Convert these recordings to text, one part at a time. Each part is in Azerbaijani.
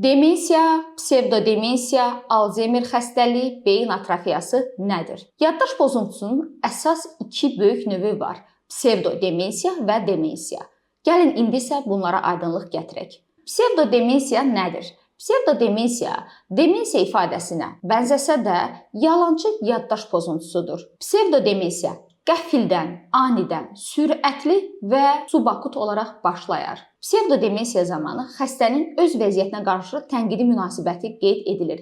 Demensiya, psevdodemensiya, Alzheimer xəstəliyi, beyin atrofiyası nədir? Yaddaş pozuntusunun əsas iki böyük növü var: psevdodemensiya və demensiya. Gəlin indi isə bunlara aydınlıq gətirək. Psevdodemensiya nədir? Psevdodemensiya, demensiya ifadəsinə bənzəsə də yalançı yaddaş pozuntusudur. Psevdodemensiya qəfildən, anidən, sürətli və subakut olaraq başlayar. Psevdodemensiya zamanı xəstənin öz vəziyyətinə qarşı tənqidi münasibəti qeyd edilir.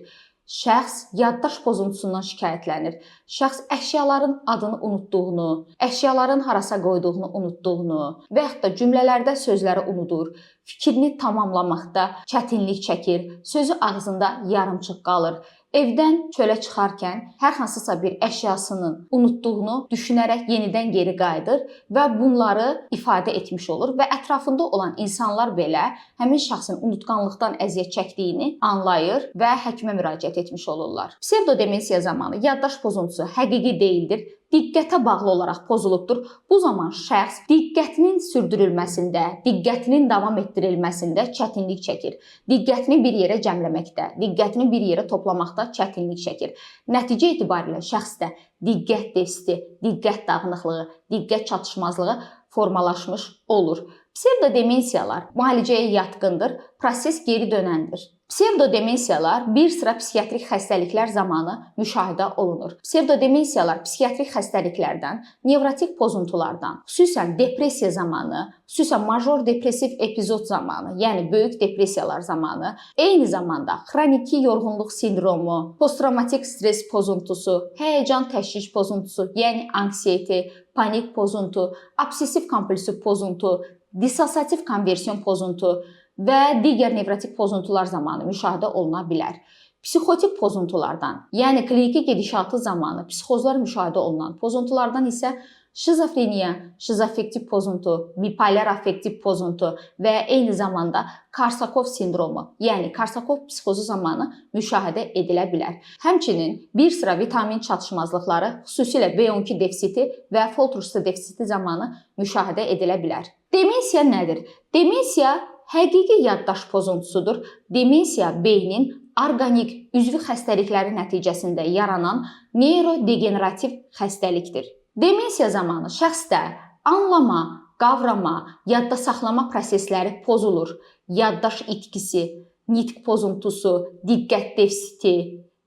Şəxs yaddaş pozuntusundan şikayətlənir. Şəxs əşyaların adını unutduğunu, əşyaların harasa qoyduğunu unutduğunu və yaxud da cümlələrdə sözləri unudur, fikrini tamamlamaqda çətinlik çəkir, sözü ağzında yarımçıq qalır. Evdən çölə çıxarkən hər hansısa bir əşyasının unutduğunu düşünərək yenidən geri qayıdır və bunları ifadə etmiş olur və ətrafında olan insanlar belə həmin şəxsin unutqanlıqdan əziyyət çəkdiyini anlayır və həkimə müraciət etmiş olurlar. Psevdodemensiya zamanı yaddaş pozuntusu həqiqi deyildir, diqqətə bağlı olaraq pozulubdur. Bu zaman şəxs diqqətinin sürdürülməsində, diqqətinin davam etdirilməsində çətinlik çəkir. Diqqətini bir yerə cəmləməkdə, diqqətini bir yerə toplamaqda çətinlik çəkir. Nəticə etibarilə şəxsdə diqqət defisiti, diqqət dağınıqlığı, diqqət çatışmazlığı formalaşmış olur. Psevdodemensiyalar müalicəyə yatqındır, proses geri dönəndir. Psevdodemensiyalar bir sıra psixiatrik xəstəliklər zamanı müşahidə olunur. Psevdodemensiyalar psixiatrik xəstəliklərdən, nevrotik pozuntulardan, xüsusən depressiya zamanı, xüsusən major depressiv epizod zamanı, yəni böyük depressiyalar zamanı, eyni zamanda xroniki yorğunluq sindromu, posttraumatik stres pozuntusu, həyəcan təşviş pozuntusu, yəni anksiyete, panik pozuntu, obsessiv kompulsiv pozuntu, dissosiativ konversiyon pozuntu və digər nevrotik pozuntular zamanı müşahidə oluna bilər. Psixotik pozuntulardan, yəni kliniki gedişatı zamanı psixozlar müşahidə olunan pozuntulardan isə şizofreniya, şizoaffektiv pozuntu, bipolar affektiv pozuntu və eyni zamanda Korsakov sindromu, yəni Korsakov psixozu zamanı müşahidə edilə bilər. Həmçinin bir sıra vitamin çatışmazlıqları, xüsusilə B12 defisiti və foltrustu defisiti zamanı müşahidə edilə bilər. Demensiya nədir? Demensiya həqiqi yaddaş pozuntusudur. Demensiya beynin orqanik üzvü xəstəlikləri nəticəsində yaranan neyrodegenerativ xəstəlikdir. Demensiya zamanı şəxsdə anlama, qavrama, yadda saxlama prosesləri pozulur. Yaddaş itkisi, nitq pozuntusu, diqqət defisiti,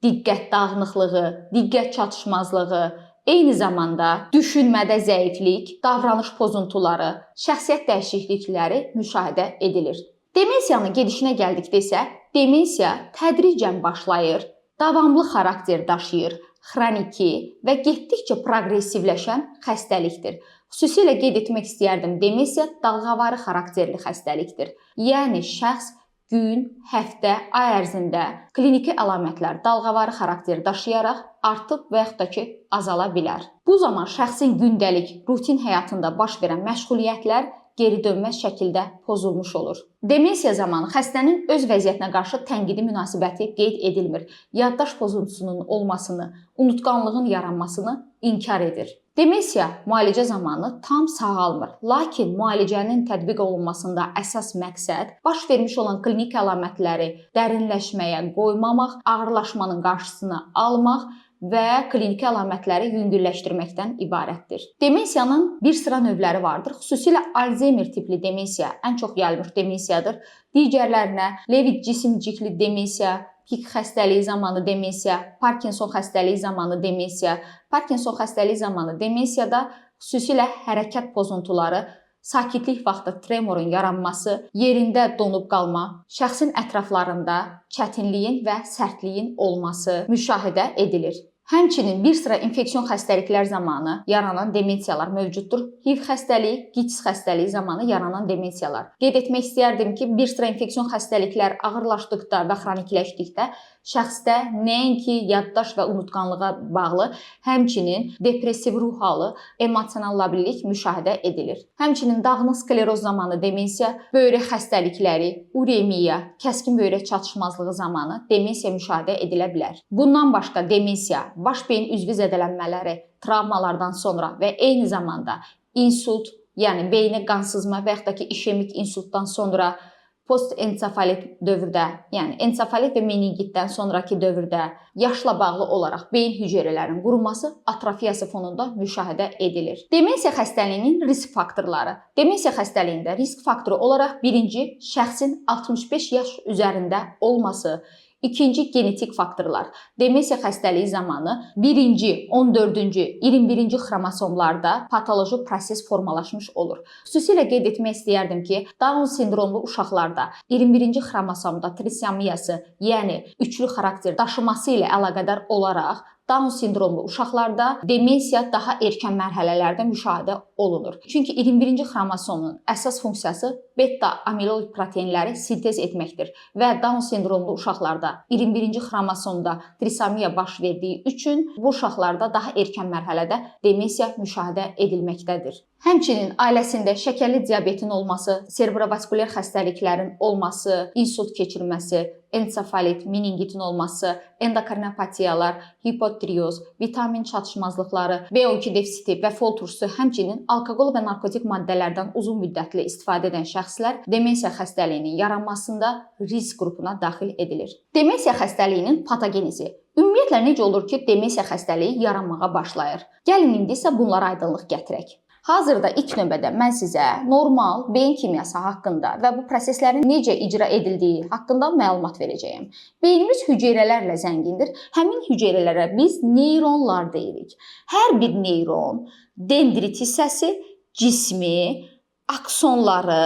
diqqət dağınıqlığı, diqqət çatışmazlığı, eyni zamanda düşünmədə zəiflik, davranış pozuntuları, şəxsiyyət dəyişiklikləri müşahidə edilir. Demensiyanın gedişinə gəldikdə isə, demensiya tədricən başlayır, davamlı xarakter daşıyır, xroniki və getdikcə proqressivləşən xəstəlikdir. Xüsusilə qeyd etmək istəyərdim, demensiya dalğavarı xarakterli xəstəlikdir. Yəni şəxs gün, həftə, ay ərzində kliniki əlamətlər dalğavarı xarakter daşıyaraq artıb və yaxud da ki, azala bilər. Bu zaman şəxsin gündəlik, rutin həyatında baş verən məşğuliyyətlər geri dönməz şəkildə pozulmuş olur. Demensiya zamanı xəstənin öz vəziyyətinə qarşı tənqidi münasibəti qeyd edilmir. Yaddaş pozuntusunun olmasını, unutqanlığın yaranmasını inkar edir. Demensiya müalicə zamanı tam sağalmır. Lakin müalicənin tətbiq olunmasında əsas məqsəd baş vermiş olan klinik əlamətləri dərinləşməyə qoymamaq, ağırlaşmanın qarşısını almaq və kliniki əlamətləri yüngülləşdirməkdən ibarətdir. Demensiyanın bir sıra növləri vardır. Xüsusilə Alzheimer tipli demensiya ən çox yayılmış demensiyadır. Digərlərinə Levitt cisimcikli demensiya, Pik xəstəliyi zamanı demensiya, Parkinson xəstəliyi zamanı demensiya, Parkinson xəstəliyi zamanı demensiyada xüsusilə hərəkət pozuntuları, sakitlik vaxtı tremorun yaranması, yerində donub qalma, şəxsin ətraflarında çətinliyin və sərtliyin olması müşahidə edilir. Həmçinin bir sıra infeksion xəstəliklər zamanı yaranan demensiyalar mövcuddur. HIV xəstəliyi, QİÇS xəstəliyi zamanı yaranan demensiyalar. Qeyd etmək istəyərdim ki, bir sıra infeksion xəstəliklər ağırlaşdıqda və xronikləşdikdə şəxsdə nəinki yaddaş və unutqanlığa bağlı, həmçinin depressiv ruh halı, emosional labililik müşahidə edilir. Həmçinin dağınıq skleroz zamanı demensiya, böyrək xəstəlikləri, uremiya, kəskin böyrək çatışmazlığı zamanı demensiya müşahidə edilə bilər. Bundan başqa demensiya, baş beyin üzvü zədələnmələri, travmalardan sonra və eyni zamanda insult, yəni beyinə qan sızma və yaxud da ki, işemik insultdan sonra post-ensefalit dövrdə, yəni ensefalit və meningitdən sonrakı dövrdə yaşla bağlı olaraq beyin hüceyrələrinin quruması atrofiyası fonunda müşahidə edilir. Demensiya xəstəliyinin risk faktorları. Demensiya xəstəliyində risk faktoru olaraq birinci şəxsin 65 yaş üzərində olması. İkinci genetik faktorlar. Demensiya xəstəliyi zamanı 1-ci, 14-cü, 21-ci xromosomlarda patoloji proses formalaşmış olur. Xüsusilə qeyd etmək istəyərdim ki, Down sindromlu uşaqlarda 21-ci xromosomda trisomiyası, yəni üçlü xarakter daşıması ilə əlaqədar olaraq Down sindromlu uşaqlarda demensiya daha erkən mərhələlərdə müşahidə olunur. Çünki 21-ci xromosomun əsas funksiyası beta amiloid proteinləri sintez etməkdir və Down sindromlu uşaqlarda 21-ci xromosomda trisomiya baş verdiyi üçün bu uşaqlarda daha erkən mərhələdə demensiya müşahidə edilməkdədir. Həmçinin ailəsində şəkərli diabetin olması, serebrovaskulyar xəstəliklərin olması, insult keçirməsi, ensefalit, meningitin olması, endokrinopatiyalar, hipotireoz, vitamin çatışmazlıqları, B12 defisiti və fol turşusu, həmçinin alkoqol və narkotik maddələrdən uzun müddətli istifadə edən şəxslər demensiya xəstəliyinin yaranmasında risk qrupuna daxil edilir. Demensiya xəstəliyinin patogenezi. Ümumiyyətlə necə olur ki, demensiya xəstəliyi yaranmağa başlayır? Gəlin indi isə bunlara aydınlıq gətirək. Hazırda ilk növbədə mən sizə normal beyin kimyası haqqında və bu proseslərin necə icra edildiyi haqqında məlumat verəcəyəm. Beynimiz hüceyrələrlə zəngindir. Həmin hüceyrələrə biz neyronlar deyirik. Hər bir neyron dendrit hissəsi, cismi, aksonları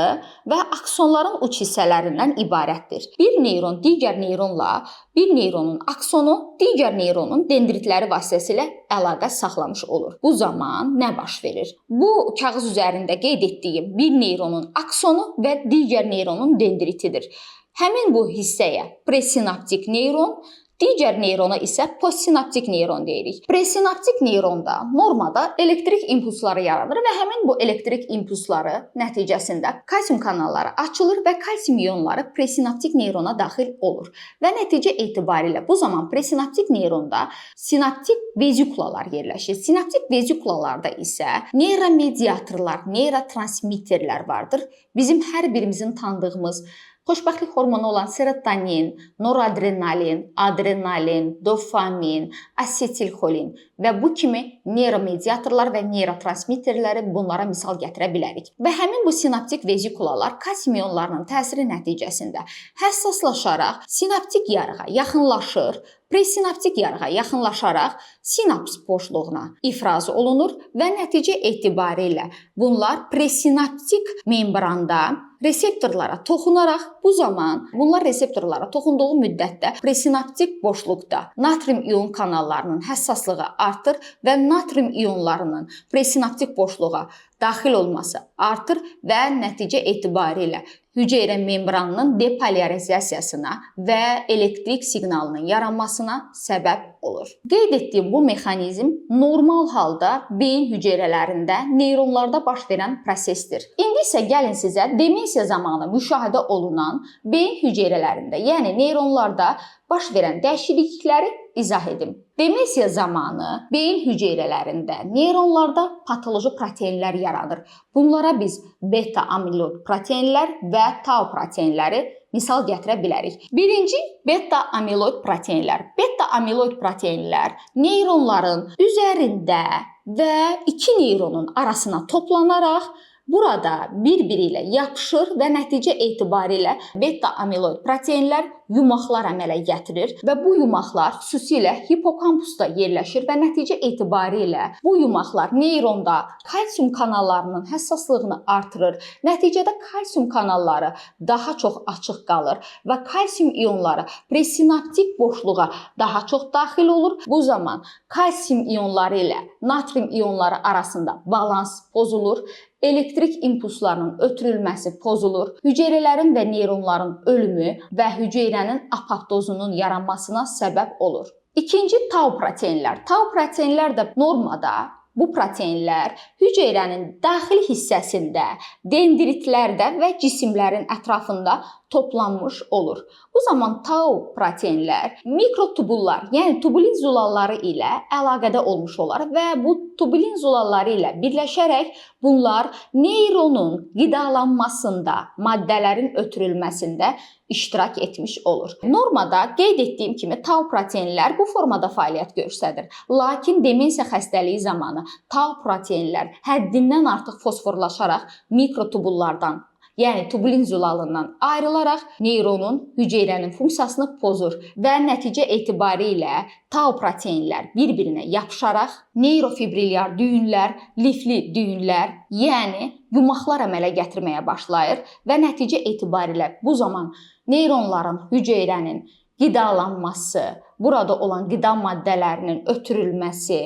və aksonların uç hissələrindən ibarətdir. Bir neyron digər neyronla, bir neyronun aksonu digər neyronun dendritləri vasitəsilə əlaqə saxlamış olur. Bu zaman nə baş verir? Bu kağız üzərində qeyd etdiyim bir neyronun aksonu və digər neyronun dendritidir. Həmin bu hissəyə presinaptik neyron, digər neyrona isə postsinaptik neyron deyirik. Presinaptik neyronda normada elektrik impulsları yaranır və həmin bu elektrik impulsları nəticəsində kalsium kanalları açılır və kalsium ionları presinaptik neyrona daxil olur. Və nəticə etibarilə bu zaman presinaptik neyronda sinaptik vezikulalar yerləşir. Sinaptik vezikulalarda isə neyromediatorlar, neyrotransmitterlər vardır. Bizim hər birimizin tanıdığımız xoşbəxtlik hormonu olan serotonin, noradrenalin, adrenalin, dopamin, asetilxolin və bu kimi neyromediatorlar və neyrotransmitterləri bunlara misal gətirə bilərik. Və həmin bu sinaptik vezikulalar kalsium ionlarının təsiri nəticəsində həssaslaşaraq sinaptik yarığa yaxınlaşır. Presinaptik yarığa yaxınlaşaraq sinaps boşluğuna ifraz olunur və nəticə etibarilə bunlar presinaptik membranda reseptorlara toxunaraq bu zaman bunlar reseptorlara toxunduğu müddətdə presinaptik boşluqda natrium ion kanallarının həssaslığı artır və natrium ionlarının presinaptik boşluğa daxil olması artır və nəticə etibarilə hüceyrə membranının depolarizasiyasına və elektrik siqnalının yaranmasına səbəb olur. Qeyd etdiyim bu mexanizm normal halda beyin hüceyrələrində neyronlarda baş verən prosesdir. İndi isə gəlin sizə demensiya zamanı müşahidə olunan beyin hüceyrələrində, yəni neyronlarda baş verən dəyişiklikləri izah edim. Demensiya zamanı beyin hüceyrələrində neyronlarda patoloji proteinlər yaranır. Bunlara biz beta amiloid proteinlər və tau proteinləri misal gətirə bilərik. Birinci beta amiloid proteinlər. Beta amiloid proteinlər neyronların üzərində və iki neyronun arasına toplanaraq burada bir-biri ilə yapışır və nəticə etibarilə beta amiloid proteinlər yumaqlar əmələ gətirir və bu yumaqlar xüsusilə hipokampusda yerləşir və nəticə etibarilə bu yumaqlar neyronda kalsium kanallarının həssaslığını artırır. Nəticədə kalsium kanalları daha çox açıq qalır və kalsium ionları presinaptik boşluğa daha çox daxil olur. Bu zaman kalsium ionları ilə natrium ionları arasında balans pozulur. Elektrik impulslarının ötürülməsi pozulur, hüceyrələrin və neyronların ölümü və hüceyrənin apoptozunun yaranmasına səbəb olur. İkinci tau proteinlər. Tau proteinlər də normada bu proteinlər hüceyrənin daxili hissəsində, dendritlərdə və cisimlərin ətrafında toplanmış olur. Bu zaman tau proteinlər mikrotubullar, yəni tubulin zülalları ilə əlaqədə olmuş olar və bu tubulin zülalları ilə birləşərək bunlar neyronun qidalanmasında, maddələrin ötürülməsində iştirak etmiş olur. Normada qeyd etdiyim kimi tau proteinlər bu formada fəaliyyət göstərir. Lakin demensiya xəstəliyi zamanı tau proteinlər həddindən artıq fosforlaşaraq mikrotubullardan, yəni tubulin zülalından ayrılaraq neyronun, hüceyrənin funksiyasını pozur və nəticə etibarilə tau proteinlər bir-birinə yapışaraq neyrofibrillar düyünlər, lifli düyünlər, yəni yumaqlar əmələ gətirməyə başlayır və nəticə etibarilə bu zaman neyronların, hüceyrənin qidalanması, burada olan qida maddələrinin ötürülməsi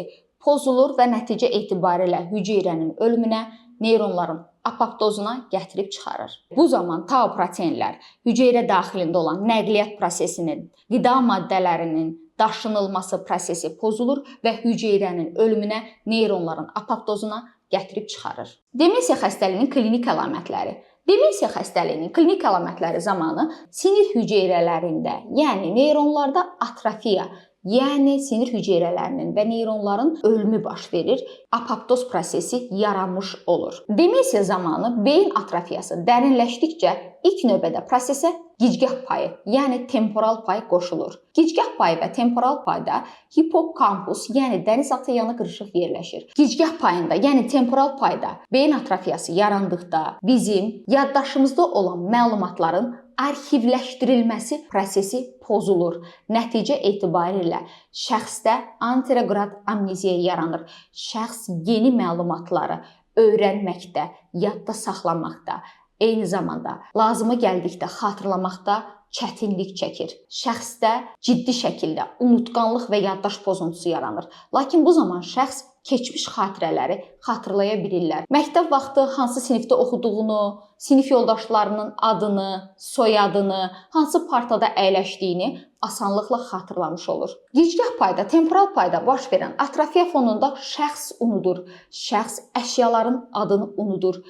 pozulur və nəticə etibarilə hüceyrənin ölümünə, neyronların apoptozuna gətirib çıxarır. Bu zaman tau proteinlər hüceyrə daxilində olan nəqliyyat prosesinin, qida maddələrinin daşınılması prosesi pozulur və hüceyrənin ölümünə, neyronların apoptozuna gətirib çıxarır. Demensiya xəstəliyinin klinik əlamətləri. Demensiya xəstəliyinin klinik əlamətləri zamanı sinir hüceyrələrində, yəni neyronlarda atrofiya, yəni sinir hüceyrələrinin və neyronların ölümü baş verir, apoptoz prosesi yaranmış olur. Demensiya zamanı beyin atrofiyası dərinləşdikcə ilk növbədə prosesə gicgah payı, yəni temporal pay qoşulur. Gicgah payı və temporal payda hipokampus, yəni dəniz atı yanı qırışıq yerləşir. Gicgah payında, yəni temporal payda beyin atrofiyası yarandıqda bizim yaddaşımızda olan məlumatların arxivləşdirilməsi prosesi pozulur. Nəticə etibarilə şəxsdə anterograd amneziya yaranır. Şəxs yeni məlumatları öyrənməkdə, yadda saxlamaqda, eyni zamanda lazıma gəldikdə xatırlamaqda çətinlik çəkir. Şəxsdə ciddi şəkildə unutqanlıq və yaddaş pozuntusu yaranır. Lakin bu zaman şəxs keçmiş xatirələri xatırlaya bilirlər. Məktəb vaxtı hansı sinifdə oxuduğunu, sinif yoldaşlarının adını, soyadını, hansı partada əyləşdiyini asanlıqla xatırlamış olur. Gicgah payda, temporal payda baş verən atrofiya fonunda şəxs unudur, şəxs əşyaların adını unudur,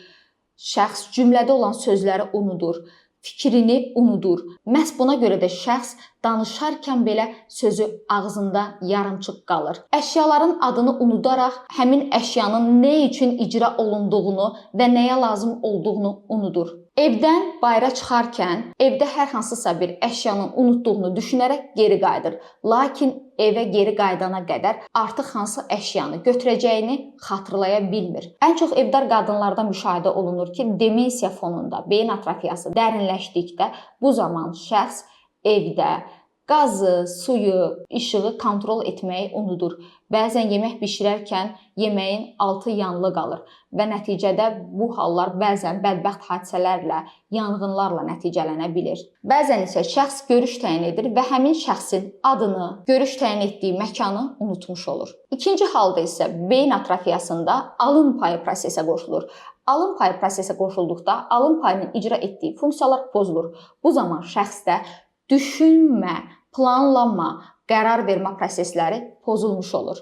şəxs cümlədə olan sözləri unudur, fikrini unudur. Məhz buna görə də şəxs danışarkən belə sözü ağzında yarımçıq qalır. Əşyaların adını unudaraq həmin əşyanın nə üçün icra olunduğunu və nəyə lazım olduğunu unudur. Evdən bayıra çıxarkən evdə hər hansısa bir əşyanın unutduğunu düşünərək geri qayıdır. Lakin evə geri qayıdana qədər artıq hansı əşyanı götürəcəyini xatırlaya bilmir. Ən çox evdar qadınlarda müşahidə olunur ki, demensiya fonunda beyin atrofiyası dərinləşdikdə bu zaman şəxs evdə qazı, suyu, işığı kontrol etməyi unudur. Bəzən yemək bişirərkən yeməyin altı yanlı qalır və nəticədə bu hallar bəzən bədbəxt hadisələrlə, yanğınlarla nəticələnə bilir. Bəzən isə şəxs görüş təyin edir və həmin şəxsin adını, görüş təyin etdiyi məkanı unutmuş olur. İkinci halda isə beyin atrofiyasında alın payı prosesə qoşulur. Alın payı prosesə qoşulduqda alın payının icra etdiyi funksiyalar pozulur. Bu zaman şəxsdə düşünmə, planlama, qərar vermə prosesləri pozulmuş olur.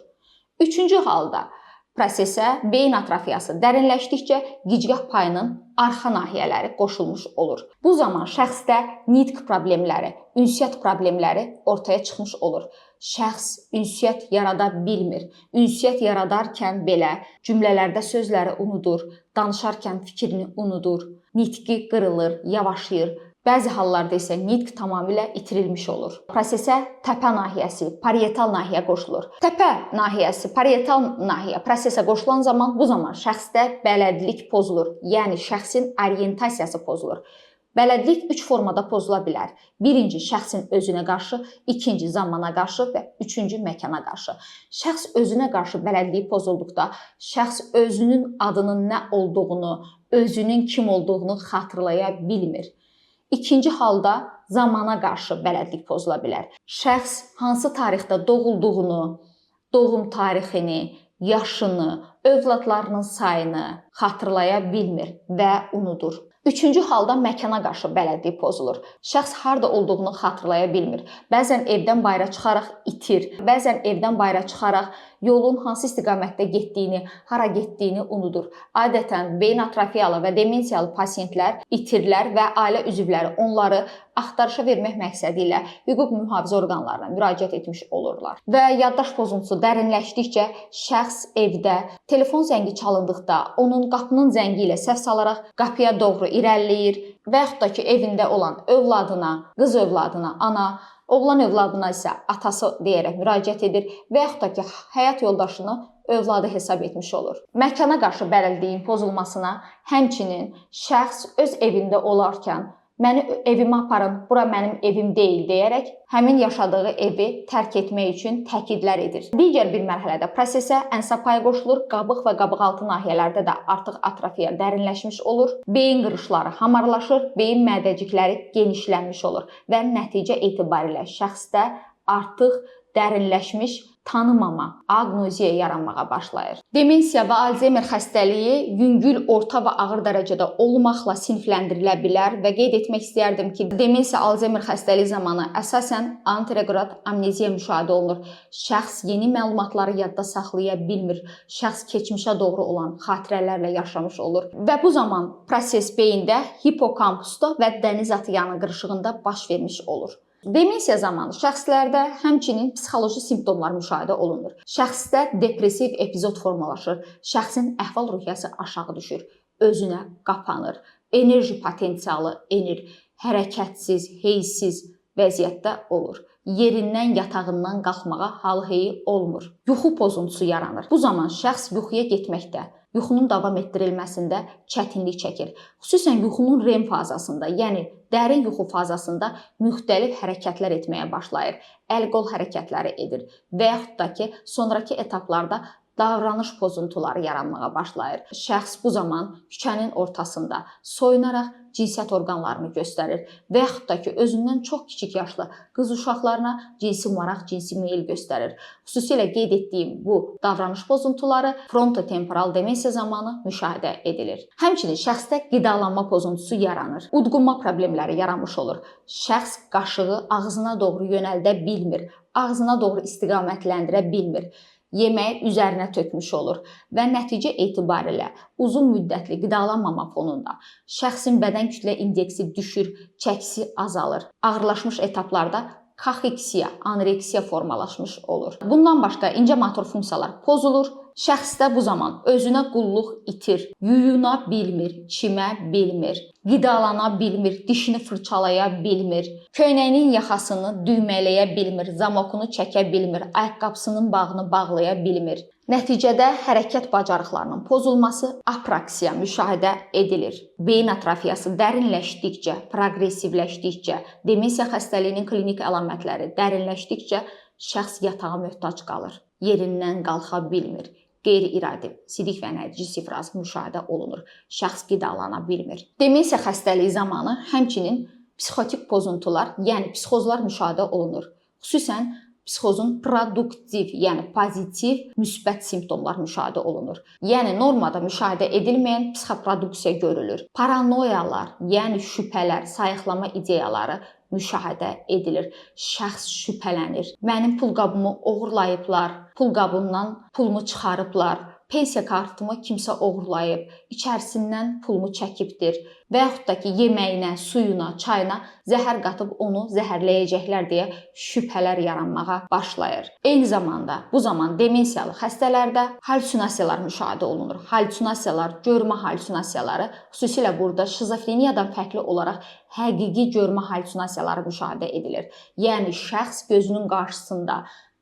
Üçüncü halda prosesə beyin atrofiyası dərinləşdikcə gicgah payının arxa nahiyələri qoşulmuş olur. Bu zaman şəxsdə nitq problemləri, ünsiyyət problemləri ortaya çıxmış olur. Şəxs ünsiyyət yarada bilmir. Ünsiyyət yaradarkən belə cümlələrdə sözləri unudur, danışarkən fikrini unudur, nitqi qırılır, yavaşıyır. Bəzi hallarda isə nitq tamamilə itirilmiş olur. Prosesə təpə nahiyəsi, parietal nahiyə qoşulur. Təpə nahiyəsi, parietal nahiyə prosesə qoşulan zaman bu zaman şəxsdə bələdlik pozulur, yəni şəxsin orientasiyası pozulur. Bələdlik 3 formada pozula bilər. Birinci, şəxsin özünə qarşı, ikinci, zamana qarşı və üçüncü, məkana qarşı. Şəxs özünə qarşı bələdliyi pozulduqda, şəxs özünün adının nə olduğunu, özünün kim olduğunu xatırlaya bilmir. İkinci halda zamana qarşı bələdlik pozula bilər. Şəxs hansı tarixdə doğulduğunu, doğum tarixini, yaşını, övladlarının sayını xatırlaya bilmir və unudur. Üçüncü halda məkana qarşı bələdlik pozulur. Şəxs harda olduğunu xatırlaya bilmir. Bəzən evdən bayıra çıxaraq itir. Bəzən evdən bayıra çıxaraq yolun hansı istiqamətdə getdiyini, hara getdiyini unudur. Adətən beyin atrofiyalı və demensiyalı pasientlər itirlər və ailə üzvləri onları axtarışa vermək məqsədi ilə hüquq mühafizə orqanlarına müraciət etmiş olurlar. Və yaddaş pozuntusu dərinləşdikcə şəxs evdə telefon zəngi çalındıqda onun qapının zəngi ilə səhv salaraq qapıya doğru irəliləyir və yaxud da ki, evində olan övladına, qız övladına ana, oğlan övladına isə atası deyərək müraciət edir və yaxud da ki, həyat yoldaşını övladı hesab etmiş olur. Məkana qarşı bələdliyin pozulmasına həmçinin şəxs öz evində olarkən məni evimə aparın, bura mənim evim deyil deyərək həmin yaşadığı evi tərk etmək üçün təkidlər edir. Digər bir mərhələdə prosesə ənsab payı qoşulur, qabıq və qabıqaltı nahiyələrdə də artıq atrofiya dərinləşmiş olur, beyin qırışları hamarlaşır, beyin mədəcikləri genişlənmiş olur və nəticə etibarilə şəxsdə artıq dərinləşmiş tanımama, aqnoziya yaranmağa başlayır. Demensiya və Alzheimer xəstəliyi yüngül, orta və ağır dərəcədə olmaqla sinifləndirilə bilər və qeyd etmək istərdim ki, demensiya Alzheimer xəstəliyi zamanı əsasən anteregrad amneziya müşahidə olunur. Şəxs yeni məlumatları yadda saxlaya bilmir. Şəxs keçmişə doğru olan xatirələrlə yaşamış olur və bu zaman proses beyində hipokampusda və dəniz atı yanı qırışığında baş vermiş olur. Demensiya zamanı şəxslərdə həmçinin psixoloji simptomlar müşahidə olunur. Şəxsdə depressiv epizod formalaşır, şəxsin əhval-ruhiyyəsi aşağı düşür, özünə qapanır, enerji potensialı enir, hərəkətsiz, heysiz vəziyyətdə olur. Yerindən, yatağından qalxmağa halı-heyi olmur. Yuxu pozuntusu yaranır. Bu zaman şəxs yuxuya getməkdə, yuxunun davam etdirilməsində çətinlik çəkir. Xüsusən yuxunun REM fazasında, yəni dərin yuxu fazasında müxtəlif hərəkətlər etməyə başlayır. Əl-qol hərəkətləri edir və yaxud da ki, sonrakı etaplarda davranış pozuntuları yaranmağa başlayır. Şəxs bu zaman küçənin ortasında soyunaraq cinsiyyət orqanlarını göstərir və yaxud da ki, özündən çox kiçik yaşlı qız uşaqlarına cinsi maraq, cinsi meyil göstərir. Xüsusilə qeyd etdiyim bu davranış pozuntuları frontotemporal demensiya zamanı müşahidə edilir. Həmçinin şəxsdə qidalanma pozuntusu yaranır. Udqunma problemləri yaranmış olur. Şəxs qaşığı ağzına doğru yönəldə bilmir, ağzına doğru istiqamətləndirə bilmir. Yeməyi üzərinə tökmüş olur və nəticə etibarilə uzun müddətli qidalanmama fonunda şəxsin bədən kütlə indeksi düşür, çəkisi azalır. Ağırlaşmış etaplarda kaxeksiya, anoreksiya formalaşmış olur. Bundan başqa incə motor funksiyalar pozulur. Şəxsdə bu zaman özünə qulluq itir, yuyuna bilmir, çimə bilmir, qidalana bilmir, dişini fırçalaya bilmir, köynəyinin yaxasını düymələyə bilmir, zamokunu çəkə bilmir, ayaqqabısının bağını bağlaya bilmir. Nəticədə hərəkət bacarıqlarının pozulması, apraksiya müşahidə edilir. Beyin atrofiyası dərinləşdikcə, proqressivləşdikcə, demensiya xəstəliyinin klinik əlamətləri dərinləşdikcə şəxs yatağa möhtac qalır, yerindən qalxa bilmir. Qeyri-iradi sidik və nədici sifraz müşahidə olunur. Şəxs qidalana bilmir. Demensiya xəstəliyi zamanı həmçinin psixotik pozuntular, yəni psixozlar müşahidə olunur. Xüsusən psixozun produktiv, yəni pozitiv, müsbət simptomlar müşahidə olunur. Yəni normada müşahidə edilməyən psixoproduksiya görülür. Paranoyalar, yəni şübhələr, sayıqlama ideyaları müşahidə edilir. Şəxs şübhələnir. Mənim pulqabımı oğurlayıblar, pulqabımdan pulumu çıxarıblar, pensiya kartımı kimsə oğurlayıb, içərisindən pulumu çəkibdir və yaxud da ki, yeməyinə, suyuna, çayına zəhər qatıb onu zəhərləyəcəklər deyə şübhələr yaranmağa başlayır. Eyni zamanda bu zaman demensiyalı xəstələrdə halüsinasiyalar müşahidə olunur. Halüsinasiyalar, görmə halüsinasiyaları, xüsusilə burada şizofreniyadan fərqli olaraq həqiqi görmə halüsinasiyaları müşahidə edilir. Yəni şəxs gözünün qarşısında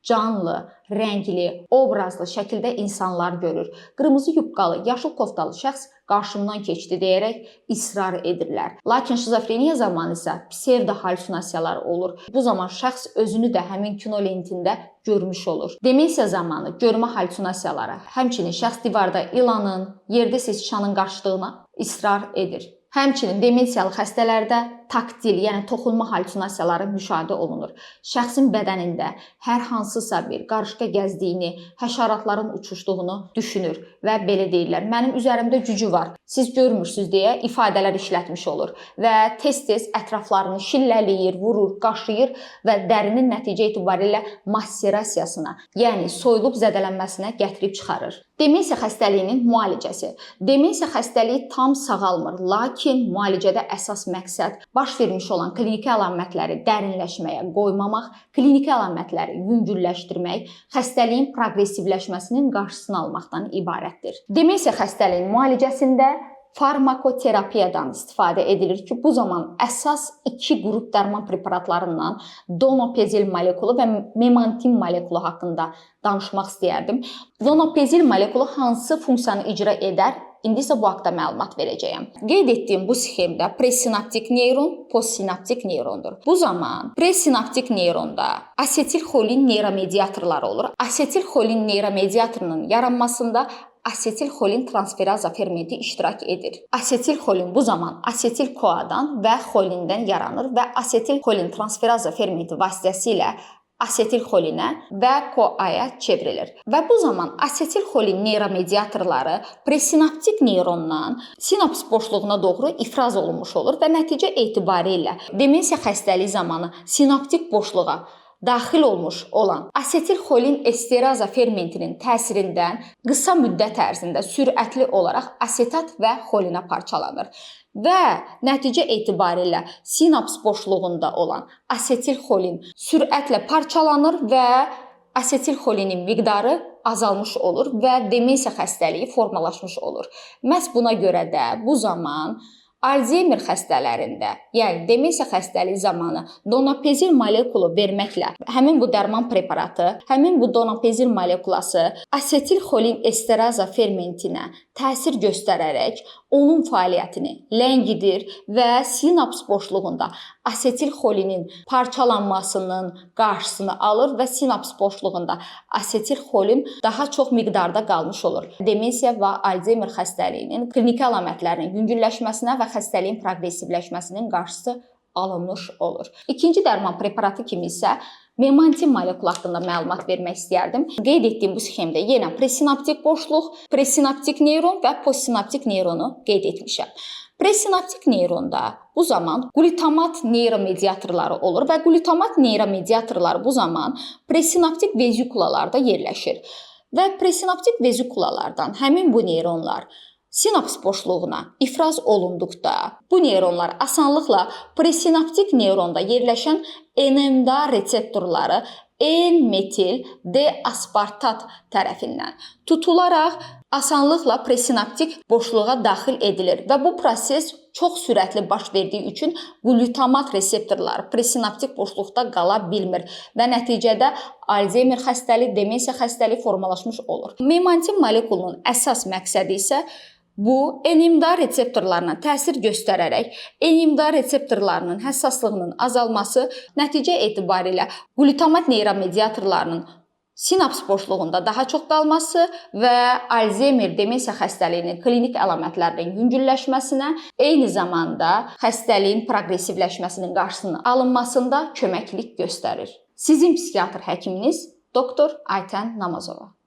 canlı, rəngli, obrazlı şəkildə insanlar görür. Qırmızı yubqalı, yaşıl koftalı şəxs qarşımdan keçdi deyərək israr edirlər. Lakin şizofreniya zamanı isə psevdo halüsinasiyalar olur. Bu zaman şəxs özünü də həmin kino lentində görmüş olur. Demensiya zamanı görmə halüsinasiyaları, həmçinin şəxs divarda ilanın, yerdə siçanın qaçdığına israr edir. Həmçinin demensiyalı xəstələrdə taktil, yəni toxunma hallüsinasiyaları müşahidə olunur. Şəxsin bədənində hər hansısa bir qarışqa gəzdiyini, həşəratların uçuşduğunu düşünür və belə deyirlər: "Mənim üzərimdə cücü var, siz görmürsüz" deyə ifadələr işlətmiş olur və tez-tez ətraflarını şillələyir, vurur, qaşıyır və dərinin nəticə etibarilə masserasiyasına, yəni soyulub zədələnməsinə gətirib çıxarır. Demensiya xəstəliyinin müalicəsi. Demensiya xəstəliyi tam sağalmır, lakin müalicədə əsas məqsəd baş vermiş olan kliniki əlamətləri dərinləşməyə qoymamaq, kliniki əlamətləri yüngülləşdirmək, xəstəliyin proqressivləşməsinin qarşısını almaqdan ibarətdir. Demensiya xəstəliyinin müalicəsində farmakoterapiyadan istifadə edilir ki, bu zaman əsas iki qrup dərman preparatlarından donopezil molekulu və memantin molekulu haqqında danışmaq istəyərdim. Donopezil molekulu hansı funksiyanı icra edər? İndi isə bu haqda məlumat verəcəyəm. Qeyd etdiyim bu sxemdə presinaptik neyron, postsinaptik neyrondur. Bu zaman presinaptik neyronda asetilxolin neyromediatorları olur. Asetilxolin neyromediatorunun yaranmasında asetilxolin transferaza fermenti iştirak edir. Asetilxolin bu zaman asetil-koadan və xolindən yaranır və asetilxolin transferaza fermenti vasitəsilə asetilxolinə və koaya çevrilir. Və bu zaman asetilxolin neyromediatorları presinaptik neyrondan sinaps boşluğuna doğru ifraz olunmuş olur və nəticə etibarilə demensiya xəstəliyi zamanı sinaptik boşluğa daxil olmuş olan asetilxolin esteraza fermentinin təsirindən qısa müddət ərzində sürətli olaraq asetat və xolinə parçalanır və nəticə etibarilə sinaps boşluğunda olan asetilxolin sürətlə parçalanır və asetilxolinin miqdarı azalmış olur və demensiya xəstəliyi formalaşmış olur. Məhz buna görə də bu zaman Alzheimer xəstələrində, yəni demensiya xəstəliyi zamanı donopezil molekulu verməklə həmin bu dərman preparatı, həmin bu donopezil molekulası asetilxolin esteraza fermentinə təsir göstərərək onun fəaliyyətini ləngidir və sinaps boşluğunda asetilxolinin parçalanmasının qarşısını alır və sinaps boşluğunda asetilxolin daha çox miqdarda qalmış olur. Demensiya və Alzheimer xəstəliyinin kliniki əlamətlərinin yüngülləşməsinə və xəstəliyin proqressivləşməsinin qarşısı alınmış olur. İkinci dərman preparatı kimi isə memantin molekulu haqqında məlumat vermək istərdim. Qeyd etdiyim bu sxemdə yenə presinaptik boşluq, presinaptik neyron və postsinaptik neyronu qeyd etmişəm. Presinaptik neyronda bu zaman glutamat neyromediatorları olur və glutamat neyromediatorları bu zaman presinaptik vezikulalarda yerləşir. Və presinaptik vezikulalardan həmin bu neyronlar sinaps boşluğuna ifraz olunduqda bu neyronlar asanlıqla presinaptik neyronda yerləşən NMDA reseptorları N-metil D-aspartat tərəfindən tutularaq asanlıqla presinaptik boşluğa daxil edilir və bu proses çox sürətli baş verdiyi üçün glutamat reseptorları presinaptik boşluqda qala bilmir və nəticədə Alzheimer xəstəliyi, demensiya xəstəliyi formalaşmış olur. Memantin molekulunun əsas məqsədi isə bu NMDA reseptorlarına təsir göstərərək NMDA reseptorlarının həssaslığının azalması, nəticə etibarilə glutamat neyromediatorlarının sinaps boşluğunda daha çox qalması və Alzheimer demensiya xəstəliyinin klinik əlamətlərinin yüngülləşməsinə, eyni zamanda xəstəliyin proqressivləşməsinin qarşısının alınmasında köməklik göstərir. Sizin psixiatr həkiminiz Doktor Aytən Namazova.